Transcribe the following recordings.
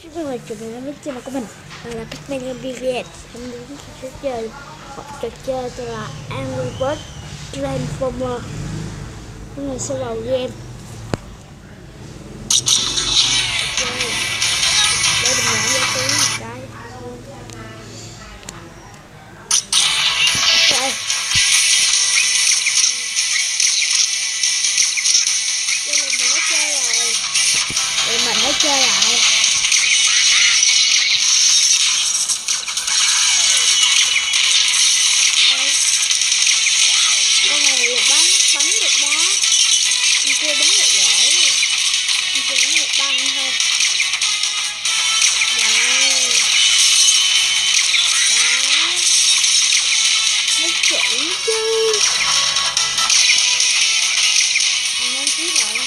Rất là chào mừng đến channel của mình là Pac-Man Game. Hôm nay chúng ta sẽ chơi một trò chơi tên là Angry Birds Transformer. Chúng ta sẽ vào game. Để mình nhận ra tiếng một cái. Ok. Đây là mình đã chơi rồi. Thì mình đã chơi lại. Bắn được đá, mình chưa bắn được gỗ, mình chưa bắn được băng thôi. Rồi, đó, thấy chuẩn chứ. Mình đăng ký lại,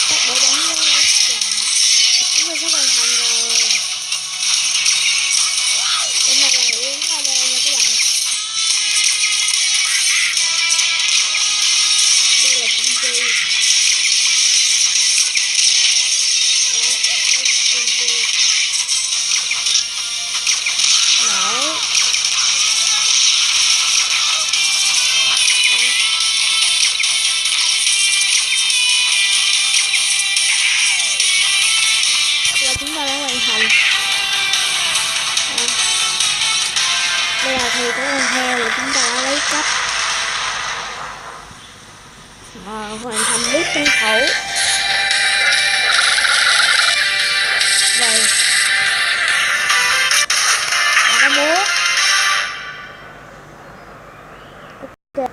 các bộ bắn nó chậm. Chúng ta sẽ hoàn thành rồi. Hôm nay là hiệu ứng 3D nha các bạn. Đây là công ty. Nổ. Và chúng ta đã hoàn thành. Đây là thì của con heo và chúng ta đã lấy cấp. Hoàn thành bước tân thủ. Rồi có múa. Ok,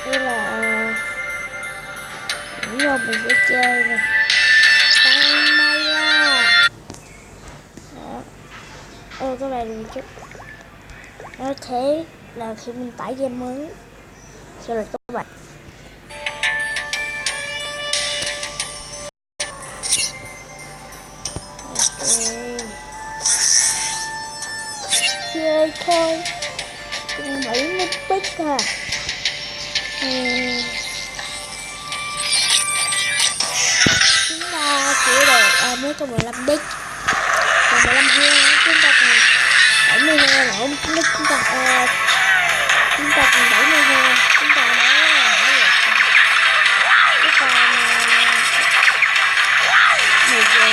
đây là những gì mình sẽ chơi nè. Tăng may ra đó. Cái này được chứ. Nó thế là khi mình tải game mới sẽ là các bạn. Chơi thôi, chừng 70 pick à. Chúng ta chỉ được mới có 15 pick, còn 15 heo chúng ta còn 70 heo nữa. Chúng ta còn 70 heo, chúng ta đã được. Chúng ta 10 giờ.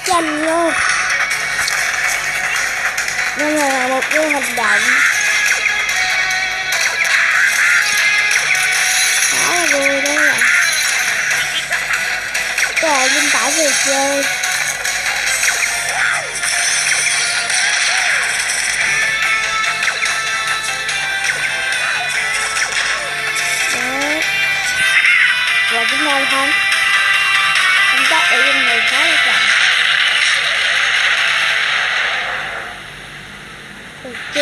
Chanh luôn. Đây là một cái hành động khá là vui. Đó là các bạn linh tải về chơi. Đó, và chúng ta thắng. Công tác ở trong này khá là chậm. Ok.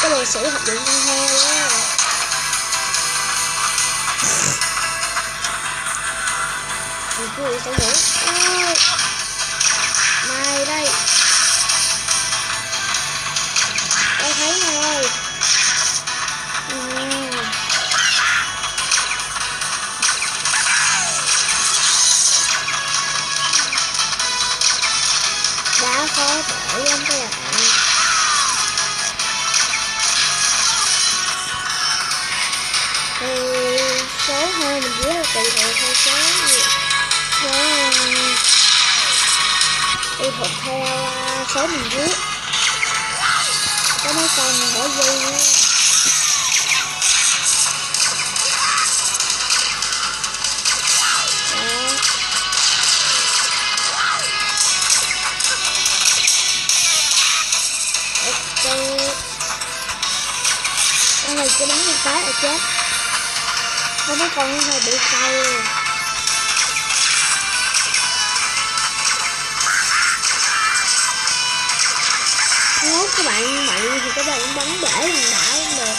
Cái đồ sĩ học điện con heo đó. Mình cứ sẽ ngủ. Này đây, tôi thấy rồi. khó đỡ lắm các bạn. Thì số 2 mình viết là tùy thuộc theo số tùy thuộc theo số mình viết. Có mấy con mình bỏ dây nữa. Con này cứ bắn một cái là chết. Có mấy con nó hơi bị sâu. Nếu các bạn mạnh thì các bạn bắn để thằng đảo cũng được.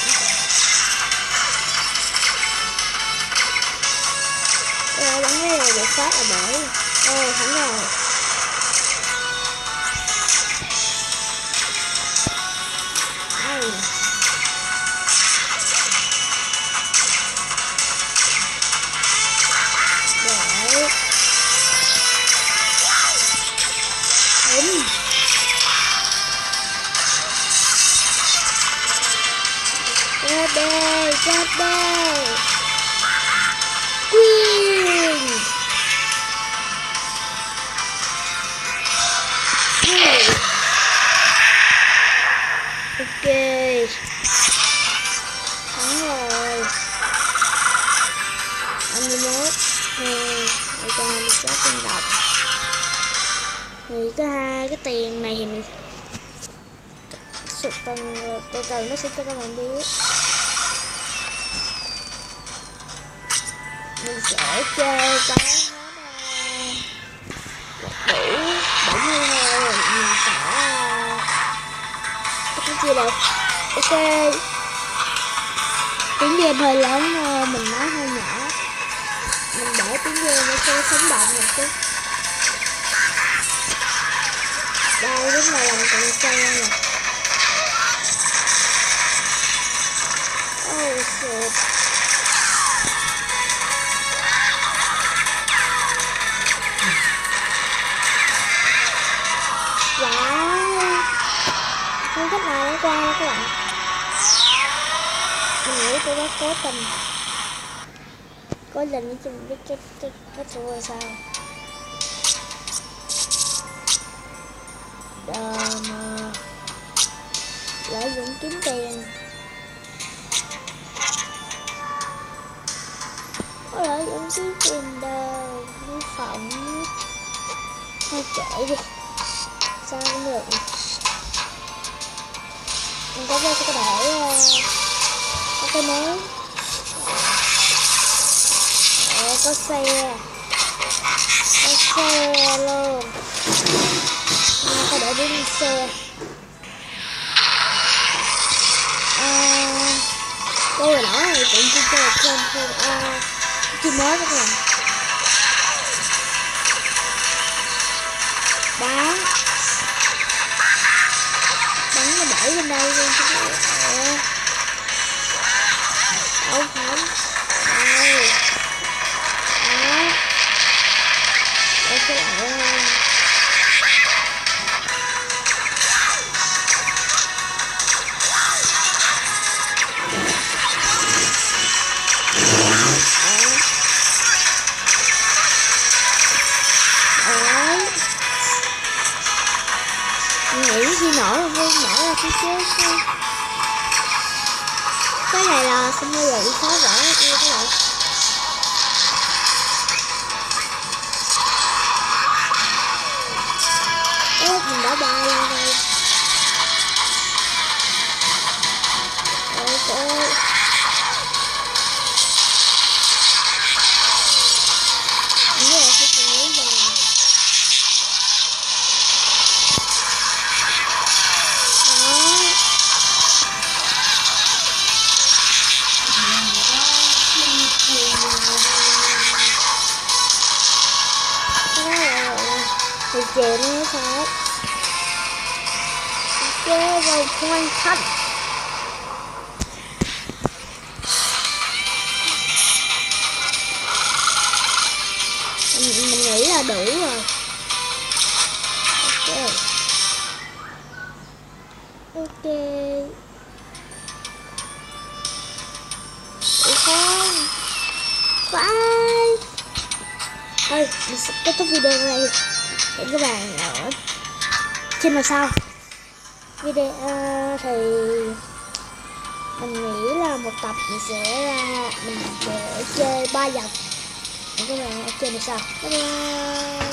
Bắn cái này được phát là bể. Thẳng rồi. Chết đây Queen. Ok, thắng rồi. 21 để cho mình chết tiền độc. Thì cái hai cái tiền này thì mình sụt từ từ nó sẽ cho các bạn biết. Mình sẽ chơi có đủ 70 thôi. Mình sẽ cái gì đâu. Ok, tiếng game hơi lớn, mình nói hơi nhỏ. Mình để tiếng game nó sẽ sống động một chút. Đây đúng là làm cần xe nè. Oh shit. Wow, không cách nào nó qua đâu các bạn. Mình nghĩ tôi đã cố tình để cho mình biết cái số là sao. Mà lợi dụng kiếm tiền. Có lợi dụng kiếm tiền đâu. Vi phạm thôi kệ đi. Sao cũng được. Mình có cái để có cái mới. Có xe luôn. Có để đi xe. Đây là nó này cũng chưa chơi trên chưa mới các bạn. Bắn nó đẩy lên đây luôn chứ. Đâu không. Đây. Đây cái lại. Nghĩ khi nổ là không nổ ra phía trước. Cái này là không bao giờ bị phá vỡ như các bạn. Mình đã bay lên đây. Ok. Như là cái tình huống vào. Thì chèn nó sao. Ok rồi hoàn thành. Mình nghĩ là đủ rồi. Ok. Ok. Ủa không, có ai. Thôi mình sẽ kết thúc video này. Hẹn các bạn ở trên lần sau. Video thì mình nghĩ là một tập mình sẽ chơi 3 vòng. Hẹn các bạn ở trên lần sau. Bye bye.